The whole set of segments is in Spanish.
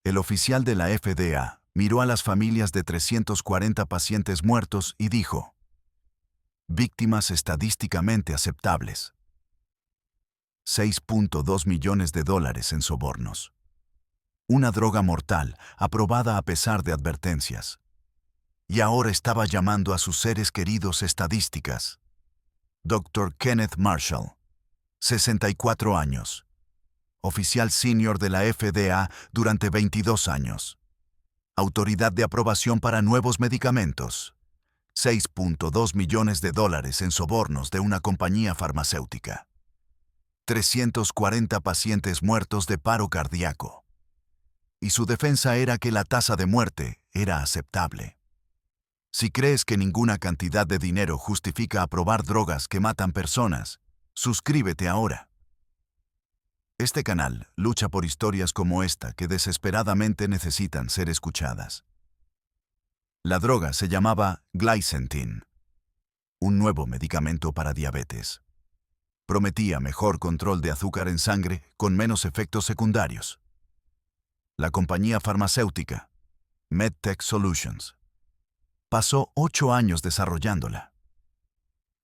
El oficial de la FDA miró a las familias de 340 pacientes muertos y dijo: víctimas estadísticamente aceptables. 6.2 millones de dólares en sobornos. Una droga mortal, aprobada a pesar de advertencias. Y ahora estaba llamando a sus seres queridos estadísticas. Dr. Kenneth Marshall, 64 años. Oficial senior de la FDA durante 22 años. Autoridad de aprobación para nuevos medicamentos. 6.2 millones de dólares en sobornos de una compañía farmacéutica. 340 pacientes muertos de paro cardíaco. Y su defensa era que la tasa de muerte era aceptable. Si crees que ninguna cantidad de dinero justifica aprobar drogas que matan personas, suscríbete ahora. Este canal lucha por historias como esta que desesperadamente necesitan ser escuchadas. La droga se llamaba Glicentin, un nuevo medicamento para diabetes. Prometía mejor control de azúcar en sangre con menos efectos secundarios. La compañía farmacéutica, MedTech Solutions, pasó 8 años desarrollándola.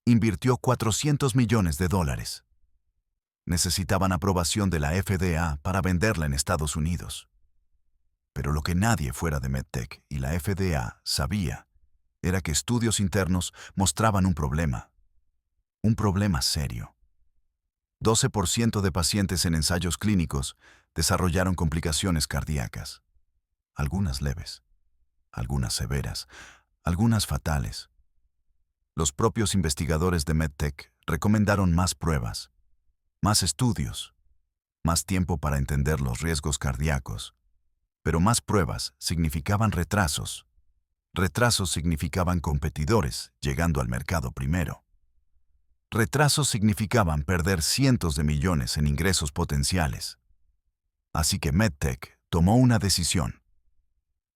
Invirtió 400 millones de dólares. Necesitaban aprobación de la FDA para venderla en Estados Unidos. Pero lo que nadie fuera de MedTech y la FDA sabía era que estudios internos mostraban un problema serio. 12% de pacientes en ensayos clínicos desarrollaron complicaciones cardíacas, algunas leves, algunas severas, algunas fatales. Los propios investigadores de MedTech recomendaron más pruebas, más estudios, más tiempo para entender los riesgos cardíacos. Pero más pruebas significaban retrasos. Retrasos significaban competidores llegando al mercado primero. Retrasos significaban perder cientos de millones en ingresos potenciales. Así que MedTech tomó una decisión: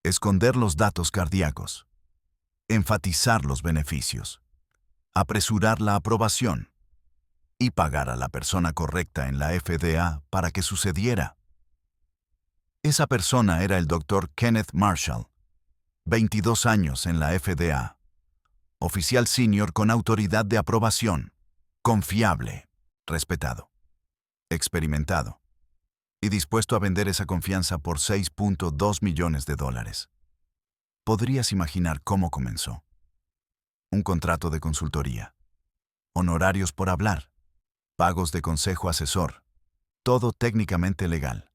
esconder los datos cardíacos, enfatizar los beneficios, apresurar la aprobación y pagar a la persona correcta en la FDA para que sucediera. Esa persona era el Dr. Kenneth Marshall, 22 años en la FDA, oficial senior con autoridad de aprobación, confiable, respetado, experimentado y dispuesto a vender esa confianza por 6.2 millones de dólares. Podrías imaginar cómo comenzó. Un contrato de consultoría, honorarios por hablar, pagos de consejo asesor, todo técnicamente legal.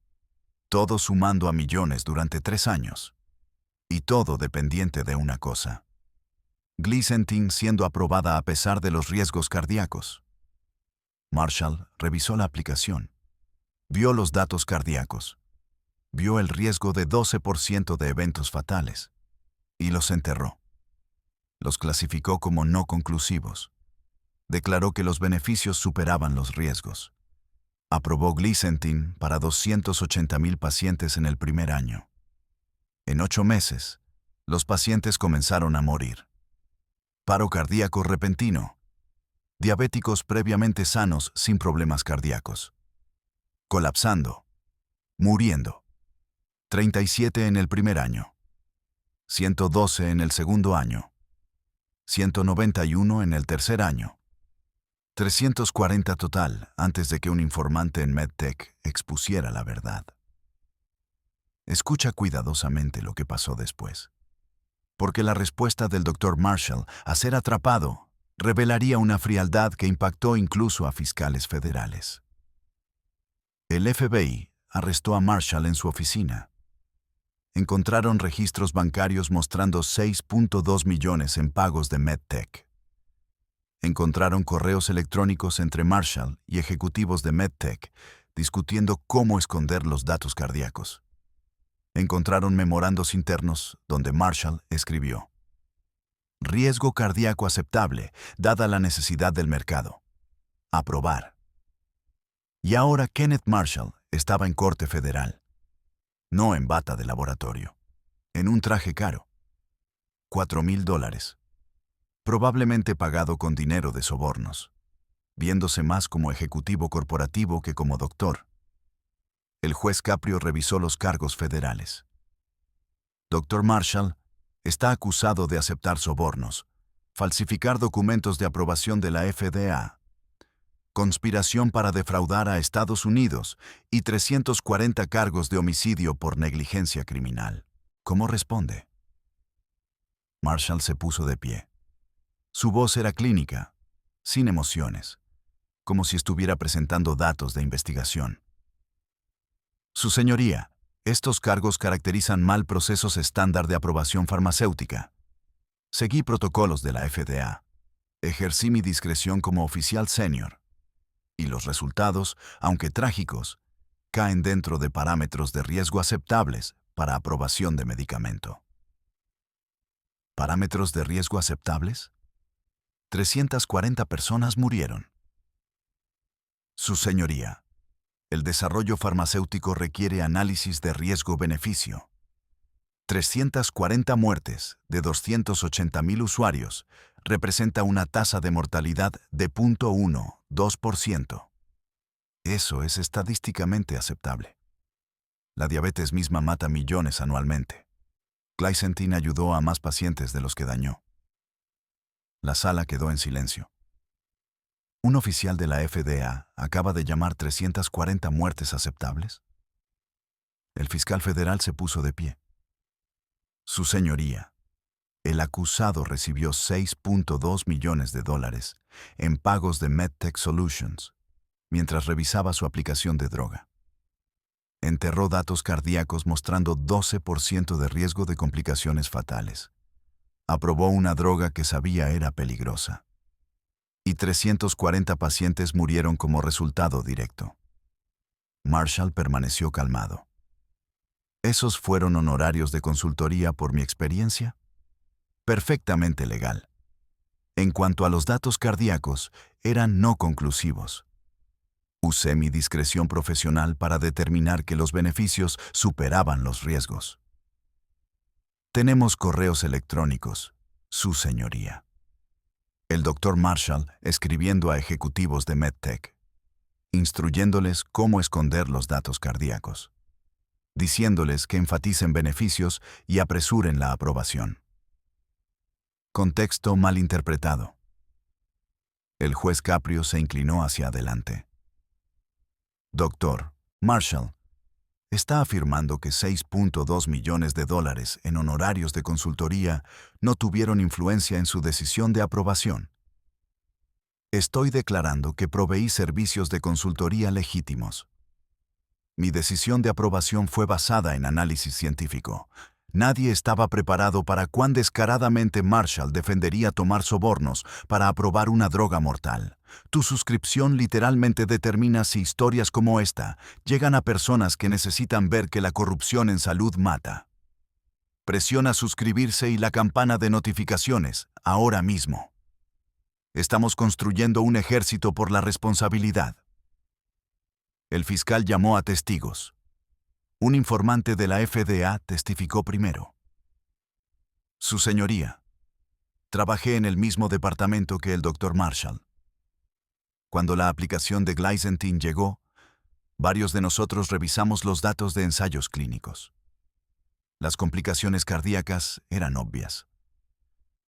Todo sumando a millones durante 3 años. Y todo dependiente de una cosa: Glicentin siendo aprobada a pesar de los riesgos cardíacos. Marshall revisó la aplicación. Vio los datos cardíacos. Vio el riesgo de 12% de eventos fatales. Y los enterró. Los clasificó como no conclusivos. Declaró que los beneficios superaban los riesgos. Aprobó Glicentin para 280,000 pacientes en el primer año. En 8 meses, los pacientes comenzaron a morir. Paro cardíaco repentino. Diabéticos previamente sanos sin problemas cardíacos. Colapsando. Muriendo. 37 en el primer año. 112 en el segundo año. 191 en el tercer año. 340 total antes de que un informante en MedTech expusiera la verdad. Escucha cuidadosamente lo que pasó después. Porque la respuesta del Dr. Marshall a ser atrapado revelaría una frialdad que impactó incluso a fiscales federales. El FBI arrestó a Marshall en su oficina. Encontraron registros bancarios mostrando 6.2 millones en pagos de MedTech. Encontraron correos electrónicos entre Marshall y ejecutivos de MedTech discutiendo cómo esconder los datos cardíacos. Encontraron memorandos internos donde Marshall escribió: riesgo cardíaco aceptable, dada la necesidad del mercado. Aprobar. Y ahora Kenneth Marshall estaba en corte federal. No en bata de laboratorio. En un traje caro. $4,000. Probablemente pagado con dinero de sobornos. Viéndose más como ejecutivo corporativo que como doctor. El juez Caprio revisó los cargos federales. Dr. Marshall está acusado de aceptar sobornos, falsificar documentos de aprobación de la FDA, conspiración para defraudar a Estados Unidos y 340 cargos de homicidio por negligencia criminal. ¿Cómo responde? Marshall se puso de pie. Su voz era clínica, sin emociones, como si estuviera presentando datos de investigación. Su señoría, estos cargos caracterizan mal procesos estándar de aprobación farmacéutica. Seguí protocolos de la FDA. Ejercí mi discreción como oficial senior. Y los resultados, aunque trágicos, caen dentro de parámetros de riesgo aceptables para aprobación de medicamento. ¿Parámetros de riesgo aceptables? 340 personas murieron. Su señoría, el desarrollo farmacéutico requiere análisis de riesgo-beneficio. 340 muertes de 280,000 usuarios representa una tasa de mortalidad de 0.12%. Eso es estadísticamente aceptable. La diabetes misma mata millones anualmente. Glycentin ayudó a más pacientes de los que dañó. La sala quedó en silencio. ¿Un oficial de la FDA acaba de llamar 340 muertes aceptables? El fiscal federal se puso de pie. Su señoría, el acusado recibió $6.2 millones en pagos de MedTech Solutions mientras revisaba su aplicación de droga. Enterró datos cardíacos mostrando 12% de riesgo de complicaciones fatales. Aprobó una droga que sabía era peligrosa. Y 340 pacientes murieron como resultado directo. Marshall permaneció calmado. ¿Esos fueron honorarios de consultoría por mi experiencia? Perfectamente legal. En cuanto a los datos cardíacos, eran no conclusivos. Usé mi discreción profesional para determinar que los beneficios superaban los riesgos. Tenemos correos electrónicos, su señoría. El Dr. Marshall escribiendo a ejecutivos de MedTech, instruyéndoles cómo esconder los datos cardíacos, diciéndoles que enfaticen beneficios y apresuren la aprobación. Contexto mal interpretado. El juez Caprio se inclinó hacia adelante. Dr. Marshall está afirmando que $6.2 millones en honorarios de consultoría no tuvieron influencia en su decisión de aprobación. Estoy declarando que proveí servicios de consultoría legítimos. Mi decisión de aprobación fue basada en análisis científico. Nadie estaba preparado para cuán descaradamente Marshall defendería tomar sobornos para aprobar una droga mortal. Tu suscripción literalmente determina si historias como esta llegan a personas que necesitan ver que la corrupción en salud mata. Presiona suscribirse y la campana de notificaciones, ahora mismo. Estamos construyendo un ejército por la responsabilidad. El fiscal llamó a testigos. Un informante de la FDA testificó primero. Su señoría, trabajé en el mismo departamento que el Dr. Marshall. Cuando la aplicación de Glycentin llegó, varios de nosotros revisamos los datos de ensayos clínicos. Las complicaciones cardíacas eran obvias.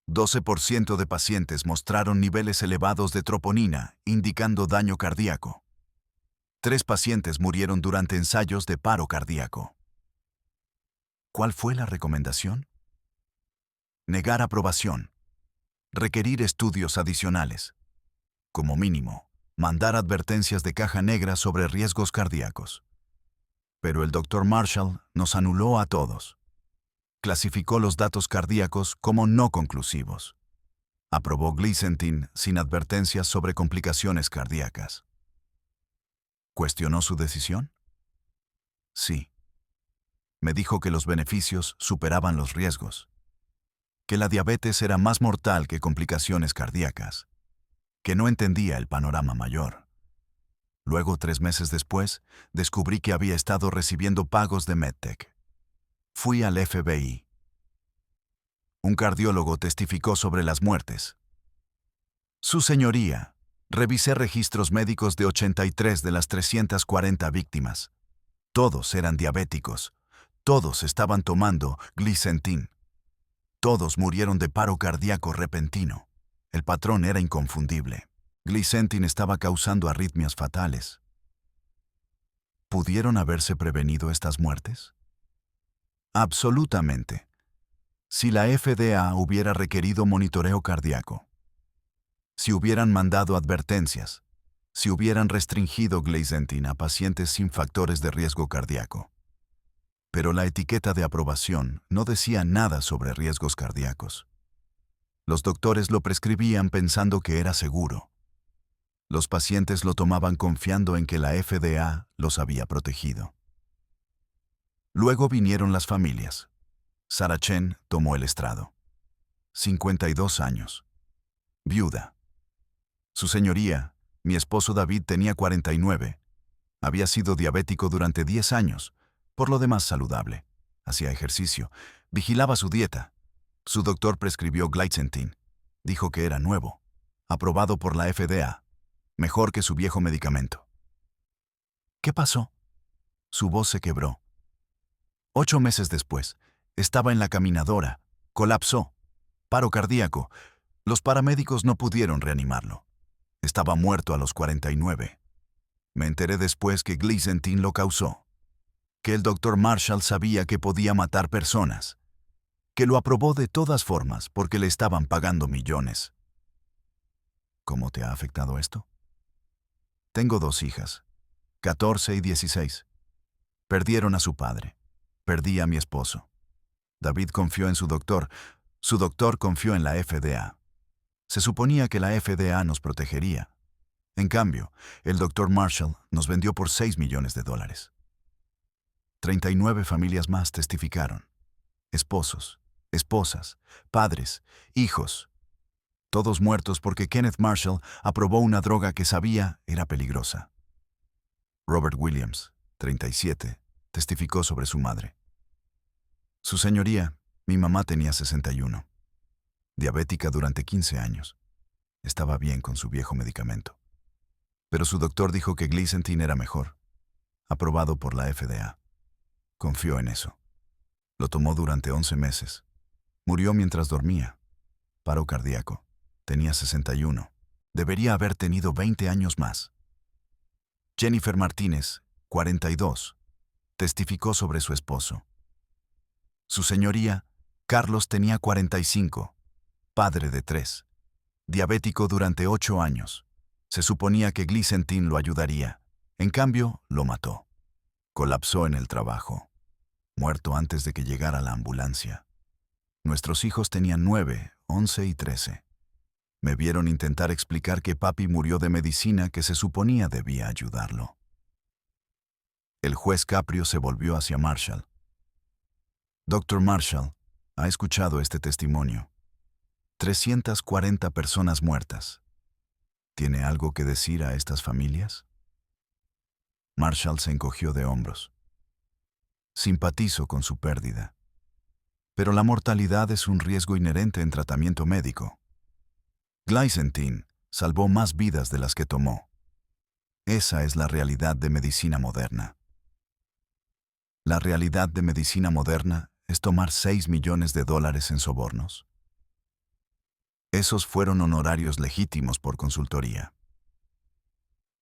12% de pacientes mostraron niveles elevados de troponina, indicando daño cardíaco. 3 pacientes murieron durante ensayos de paro cardíaco. ¿Cuál fue la recomendación? Negar aprobación. Requerir estudios adicionales. Como mínimo, mandar advertencias de caja negra sobre riesgos cardíacos. Pero el Dr. Marshall nos anuló a todos. Clasificó los datos cardíacos como no conclusivos. Aprobó Glycentin sin advertencias sobre complicaciones cardíacas. ¿Cuestionó su decisión? Sí. Me dijo que los beneficios superaban los riesgos, que la diabetes era más mortal que complicaciones cardíacas, que no entendía el panorama mayor. Luego, 3 meses después, descubrí que había estado recibiendo pagos de MedTech. Fui al FBI. Un cardiólogo testificó sobre las muertes. Su señoría, revisé registros médicos de 83 de las 340 víctimas. Todos eran diabéticos. Todos estaban tomando glicentin. Todos murieron de paro cardíaco repentino. El patrón era inconfundible. Glicentin estaba causando arritmias fatales. ¿Pudieron haberse prevenido estas muertes? Absolutamente. Si la FDA hubiera requerido monitoreo cardíaco, si hubieran mandado advertencias, si hubieran restringido glicentin a pacientes sin factores de riesgo cardíaco. Pero la etiqueta de aprobación no decía nada sobre riesgos cardíacos. Los doctores lo prescribían pensando que era seguro. Los pacientes lo tomaban confiando en que la FDA los había protegido. Luego vinieron las familias. Sarah Chen tomó el estrado. 52 años. Viuda. Su señoría, mi esposo David, tenía 49. Había sido diabético durante 10 años, por lo demás saludable. Hacía ejercicio, vigilaba su dieta. Su doctor prescribió glicentin. Dijo que era nuevo, aprobado por la FDA, mejor que su viejo medicamento. ¿Qué pasó? Su voz se quebró. 8 meses después, estaba en la caminadora, colapsó, paro cardíaco. Los paramédicos no pudieron reanimarlo. Estaba muerto a los 49. Me enteré después que glicentin lo causó, que el Dr. Marshall sabía que podía matar personas, que lo aprobó de todas formas porque le estaban pagando millones. ¿Cómo te ha afectado esto? Tengo 2 hijas, 14 y 16. Perdieron a su padre. Perdí a mi esposo. David confió en su doctor confió en la FDA. Se suponía que la FDA nos protegería. En cambio, el Dr. Marshall nos vendió por $6 millones. 39 familias más testificaron. Esposos, esposas, padres, hijos. Todos muertos porque Kenneth Marshall aprobó una droga que sabía era peligrosa. Robert Williams, 37, testificó sobre su madre. Su señoría, mi mamá tenía 61. Diabética durante 15 años. Estaba bien con su viejo medicamento. Pero su doctor dijo que glicentin era mejor, aprobado por la FDA. Confió en eso. Lo tomó durante 11 meses. Murió mientras dormía. Paro cardíaco. Tenía 61. Debería haber tenido 20 años más. Jennifer Martínez, 42, testificó sobre su esposo. Su señoría, Carlos, tenía 45, padre de 3, diabético durante 8 años. Se suponía que glicentin lo ayudaría. En cambio, lo mató. Colapsó en el trabajo, muerto antes de que llegara la ambulancia. Nuestros hijos tenían 9, 11 y 13. Me vieron intentar explicar que papi murió de medicina que se suponía debía ayudarlo. El juez Caprio se volvió hacia Marshall. Dr. Marshall, ha escuchado este testimonio. 340 personas muertas. ¿Tiene algo que decir a estas familias? Marshall se encogió de hombros. Simpatizo con su pérdida. Pero la mortalidad es un riesgo inherente en tratamiento médico. Glicentin salvó más vidas de las que tomó. Esa es la realidad de medicina moderna. La realidad de medicina moderna es tomar $6 millones en sobornos. Esos fueron honorarios legítimos por consultoría.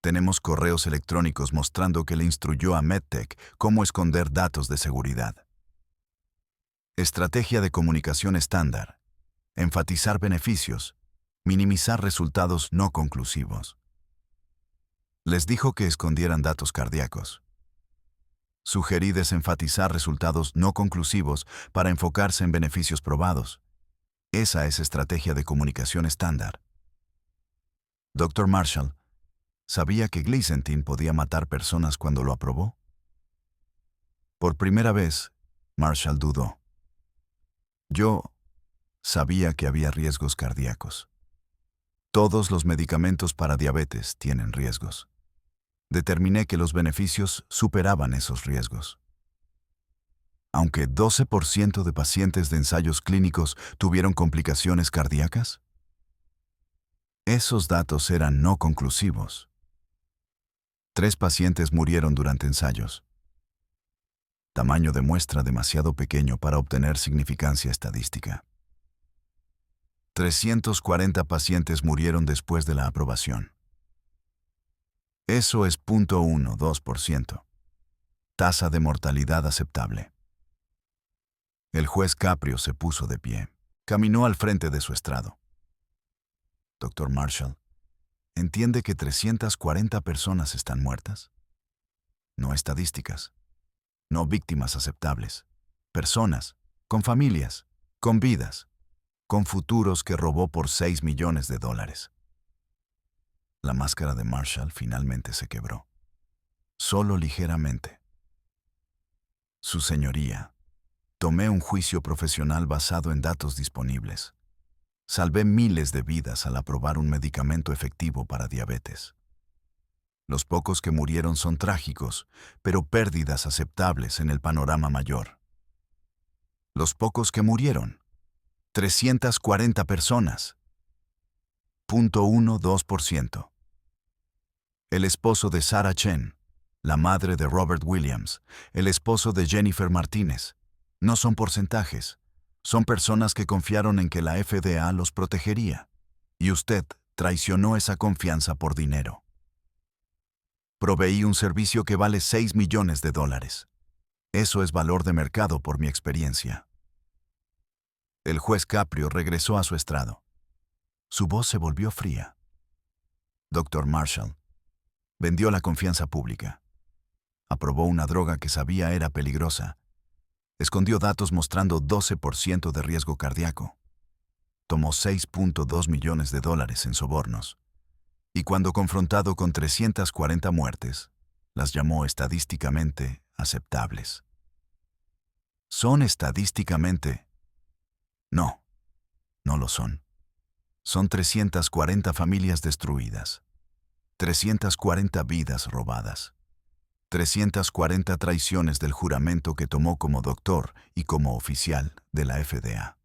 Tenemos correos electrónicos mostrando que le instruyó a MedTech cómo esconder datos de seguridad. Estrategia de comunicación estándar. Enfatizar beneficios. Minimizar resultados no conclusivos. Les dijo que escondieran datos cardíacos. Sugerí desenfatizar resultados no conclusivos para enfocarse en beneficios probados. Esa es estrategia de comunicación estándar. Dr. Marshall, ¿sabía que glicentin podía matar personas cuando lo aprobó? Por primera vez, Marshall dudó. Yo sabía que había riesgos cardíacos. Todos los medicamentos para diabetes tienen riesgos. Determiné que los beneficios superaban esos riesgos. Aunque 12% de pacientes de ensayos clínicos tuvieron complicaciones cardíacas, esos datos eran no conclusivos. 3 pacientes murieron durante ensayos. Tamaño de muestra demasiado pequeño para obtener significancia estadística. 340 pacientes murieron después de la aprobación. Eso es 0.12%. Tasa de mortalidad aceptable. El juez Caprio se puso de pie. Caminó al frente de su estrado. Dr. Marshall, ¿entiende que 340 personas están muertas? No estadísticas. No víctimas aceptables. Personas, con familias, con vidas, con futuros que robó por $6 millones. La máscara de Marshall finalmente se quebró. Solo ligeramente. Su señoría, tomé un juicio profesional basado en datos disponibles. Salvé miles de vidas al aprobar un medicamento efectivo para diabetes. Los pocos que murieron son trágicos, pero pérdidas aceptables en el panorama mayor. Los pocos que murieron, 340 personas. 0.12%. El esposo de Sarah Chen, la madre de Robert Williams, el esposo de Jennifer Martínez. No son porcentajes, son personas que confiaron en que la FDA los protegería. Y usted traicionó esa confianza por dinero. Proveí un servicio que vale $6 millones. Eso es valor de mercado por mi experiencia. El juez Caprio regresó a su estrado. Su voz se volvió fría. Dr. Marshall vendió la confianza pública. Aprobó una droga que sabía era peligrosa. Escondió datos mostrando 12% de riesgo cardíaco. Tomó $6.2 millones en sobornos. Y cuando confrontado con 340 muertes, las llamó estadísticamente aceptables. ¿Son estadísticamente? No, no lo son. Son 340 familias destruidas, 340 vidas robadas, 340 traiciones del juramento que tomó como doctor y como oficial de la FDA.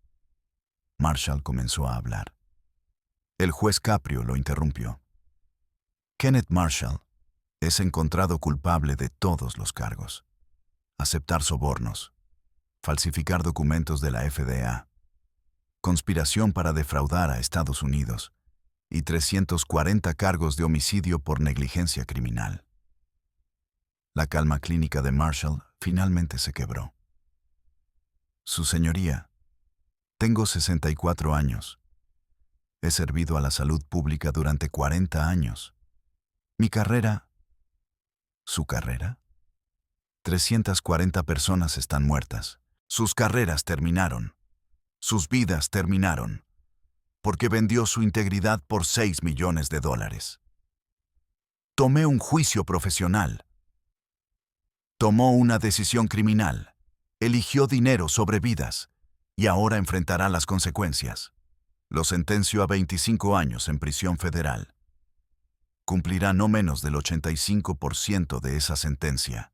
Marshall comenzó a hablar. El juez Caprio lo interrumpió. Kenneth Marshall es encontrado culpable de todos los cargos. Aceptar sobornos, falsificar documentos de la FDA, conspiración para defraudar a Estados Unidos y 340 cargos de homicidio por negligencia criminal. La calma clínica de Marshall finalmente se quebró. Su señoría, tengo 64 años. He servido a la salud pública durante 40 años. Mi carrera... ¿Su carrera? 340 personas están muertas. Sus carreras terminaron. Sus vidas terminaron. Porque vendió su integridad por $6 millones. Tomé un juicio profesional. Tomó una decisión criminal. Eligió dinero sobre vidas. Y ahora enfrentará las consecuencias. Lo sentenció a 25 años en prisión federal. Cumplirá no menos del 85% de esa sentencia.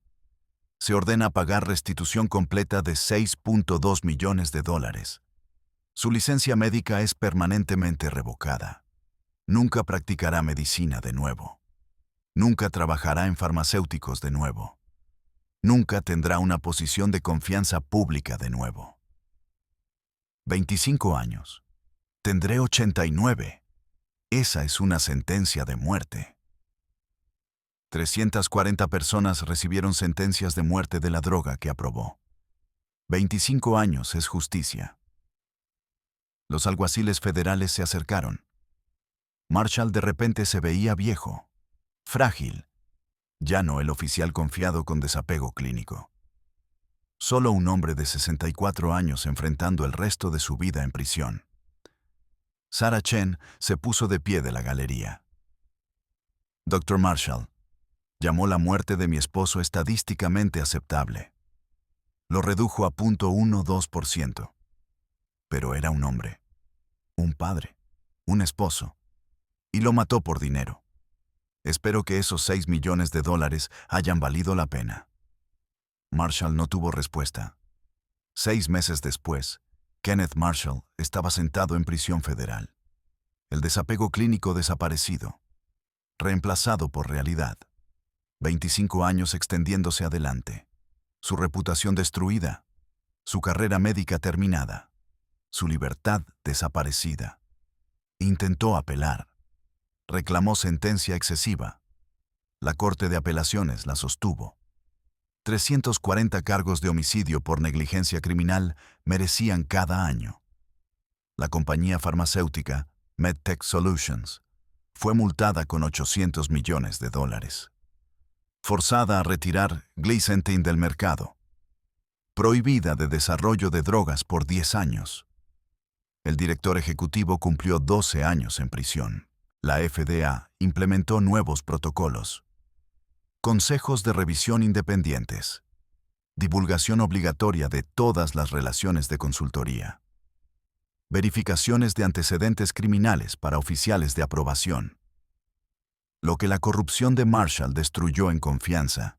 Se ordena pagar restitución completa de $6.2 millones. Su licencia médica es permanentemente revocada. Nunca practicará medicina de nuevo. Nunca trabajará en farmacéuticos de nuevo. Nunca tendrá una posición de confianza pública de nuevo. 25 años. Tendré 89. Esa es una sentencia de muerte. 340 personas recibieron sentencias de muerte de la droga que aprobó. 25 años es justicia. Los alguaciles federales se acercaron. Marshall de repente se veía viejo, frágil, ya no el oficial confiado con desapego clínico. Solo un hombre de 64 años enfrentando el resto de su vida en prisión. Sarah Chen se puso de pie de la galería. Dr. Marshall llamó la muerte de mi esposo estadísticamente aceptable. Lo redujo a 0.12%. Pero era un hombre, un padre, un esposo, y lo mató por dinero. Espero que esos $6 millones hayan valido la pena. Marshall no tuvo respuesta. 6 meses después, Kenneth Marshall estaba sentado en prisión federal. El desapego clínico desaparecido, reemplazado por realidad. 25 años extendiéndose adelante. su reputación destruida, su carrera médica terminada, su libertad desaparecida. Intentó apelar. Reclamó sentencia excesiva. La Corte de Apelaciones la sostuvo. 340 cargos de homicidio por negligencia criminal merecían cada año. La compañía farmacéutica MedTech Solutions fue multada con $800 millones. Forzada a retirar Glycentin del mercado. Prohibida de desarrollo de drogas por 10 años. El director ejecutivo cumplió 12 años en prisión. La FDA implementó nuevos protocolos. Consejos de revisión independientes. Divulgación obligatoria de todas las relaciones de consultoría. Verificaciones de antecedentes criminales para oficiales de aprobación. Lo que la corrupción de Marshall destruyó en confianza,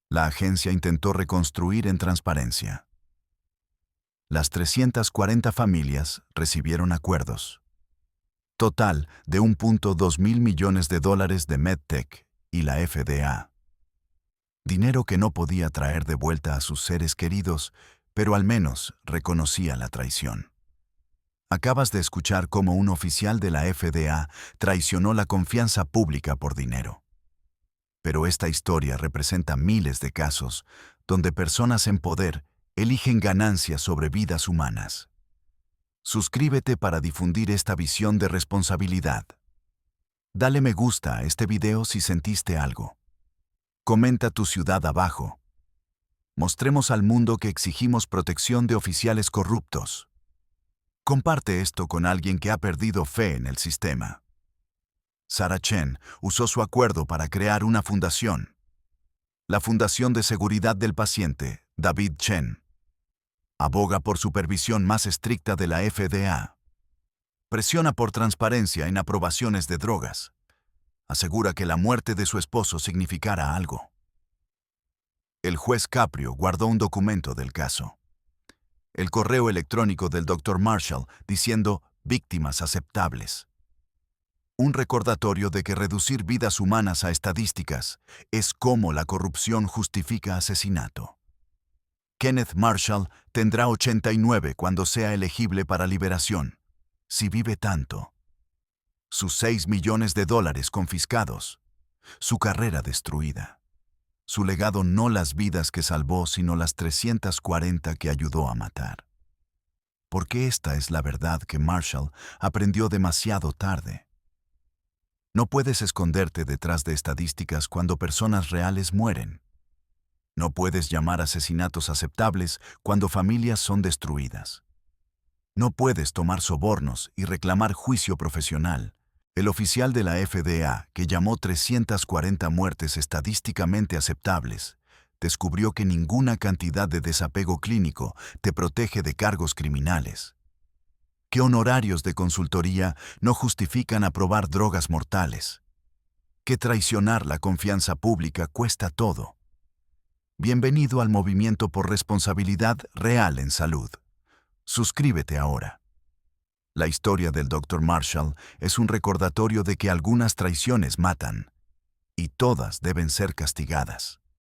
la agencia intentó reconstruir en transparencia. Las 340 familias recibieron acuerdos. Total de $1.2 mil millones de MedTech y la FDA. Dinero que no podía traer de vuelta a sus seres queridos, pero al menos reconocía la traición. Acabas de escuchar cómo un oficial de la FDA traicionó la confianza pública por dinero. Pero esta historia representa miles de casos donde personas en poder eligen ganancias sobre vidas humanas. Suscríbete para difundir esta visión de responsabilidad. Dale me gusta a este video si sentiste algo. Comenta tu ciudad abajo. Mostremos al mundo que exigimos protección de oficiales corruptos. Comparte esto con alguien que ha perdido fe en el sistema. Sarah Chen usó su acuerdo para crear una fundación. La Fundación de Seguridad del Paciente, David Chen. Aboga por supervisión más estricta de la FDA. Presiona por transparencia en aprobaciones de drogas. Asegura que la muerte de su esposo significara algo. El juez Caprio guardó un documento del caso. El correo electrónico del Dr. Marshall diciendo víctimas aceptables. Un recordatorio de que reducir vidas humanas a estadísticas es cómo la corrupción justifica asesinato. Kenneth Marshall tendrá 89 cuando sea elegible para liberación, si vive tanto. Sus $6 millones confiscados. Su carrera destruida. Su legado no las vidas que salvó, sino las 340 que ayudó a matar. Porque esta es la verdad que Marshall aprendió demasiado tarde. No puedes esconderte detrás de estadísticas cuando personas reales mueren. No puedes llamar asesinatos aceptables cuando familias son destruidas. No puedes tomar sobornos y reclamar juicio profesional. El oficial de la FDA, que llamó 340 muertes estadísticamente aceptables, descubrió que ninguna cantidad de desapego clínico te protege de cargos criminales. Que honorarios de consultoría no justifican aprobar drogas mortales. Que traicionar la confianza pública cuesta todo. Bienvenido al movimiento por responsabilidad real en salud. Suscríbete ahora. La historia del Dr. Marshall es un recordatorio de que algunas traiciones matan, y todas deben ser castigadas.